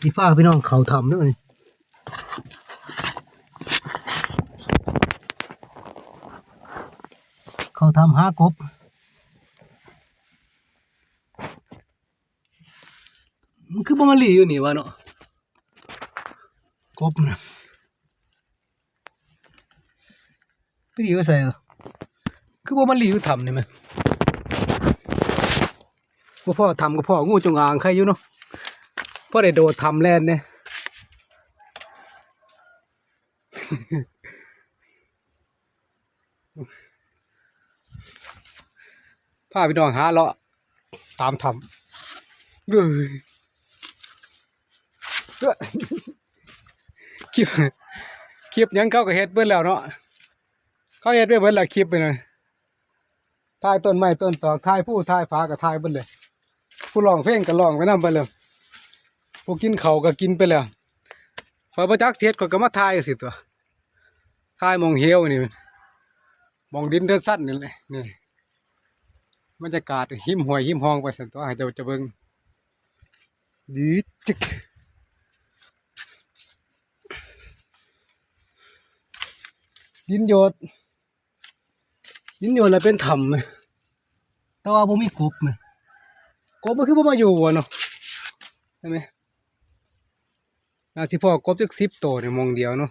พี่ฟ้าพี่น้องเขาทำด้วยเขาทำหากบมันคือบ่มาหลีอยู่นี่วะเนาะกบนะพี่ดีก็ใส่คือบ่มาหลีอยู่ทำนี่มั้ยพ่อทำก็พ่องูจงอางใครอยู่เนาะพ่อได้โดดทำแล่นเนี่ยพาพี่น้องหาเลาะตามทำคลิปยังเขาก็เฮ็ดเบิ่แล้วเนาะเขาเฮ็ดไปเบิ่แล้วคลิปไปเลยถ่ายต้นไม้ต้นตอกถ่ายผู้ถ่ายฟ้าก็ถ่ายเบิ่เลยผู้ร้องเพลงก็ร้องไปนำไปเลยผู้กินข้าวก็กินไปแล้วพอบ่จักเสร็จก็มาถ่ายสิตัวถ่ายมองเหี่ยวนี่มองดินเทิดสั้นนี่แหละนี่บรรยากาศหิมห้วยหิมห้องไปสั่นตัวให้เจ้าจะเบิ่งดีจึกดินโยดแล้วเป็นถ้ำแต่ว่าบ่มีกบมั้ยกบมันคือบ่มาอยู่วะเนาะใช่ไหมน่าสิพอกบจัก10ตัวเนี่ยมองเดียวเนาะ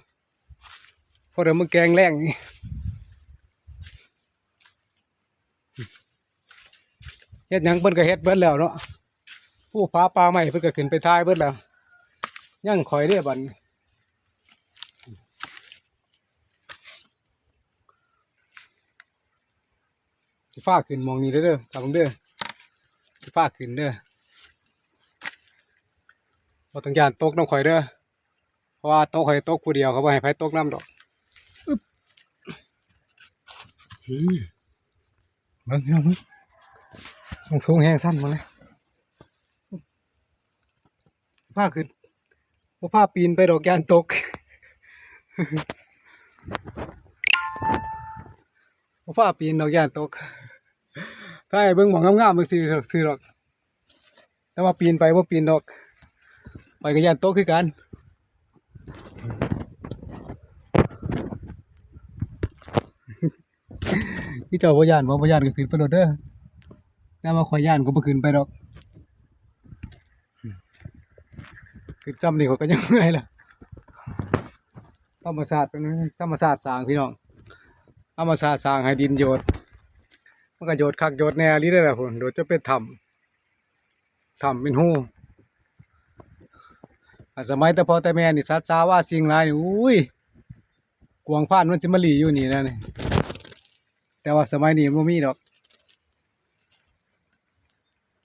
พอเดี๋ยวมันแกงแรงนี่เฮ็ดหยังเพิ่นก็เฮ็ดเบิดแล้วเนาะผู้ฟ้าปลาใหม่เพิ่นก็ขึ้นไปท้ายเบิดแล้วยังข่อยเด้บัดนี้สิฟ้าขึ้นมองนี้เด้อตามเด้อสิฟ้าขึ้นเด้อบ่ต้องย่านตกน้ำข่อยเด้อเพราะว่าตกข่อยตกผู้เดียวเขาบ่ให้ไผตกน้ำดอกเบิ่งน้องต้องสูงแห้งสั้นมาเลยผ้าขึ้นบ่ผ้าปีนไปดอกยานตกบ่ผ้าปีนดอกยานตกถ้าให้เบิ่งหมองงามๆมันซื้อดอกแต่ว่าปีนไปบ่ปีนดอกไปก็ยานตกคือกันพี่เจ้าบ่ย่านบ่ย่านก็ขึ้นไปโดดเด้อแต่ว่าข่อยย่านก็บ่ขึ้นไปดอกคือจำนี่เขาก็ยังเมื่อยล่ะธรรมชาติเป็นธรรมชาติสร้างพี่น้องธรรมชาติสร้างให้ดินโยดมันก็โยดคักโยดแน่ลิได้ล่ะพุ่นโดดจะเป็นถ้ำเป็นหูสมัยแต่พ่อแต่แม่นี่สัตว์สาว่าสิ่งหลายนี่อุ้ยกวางพานมันสิมาหลีอยู่นี่แล้วนี่แต่ว่าสมัยนี้บ่มีดอก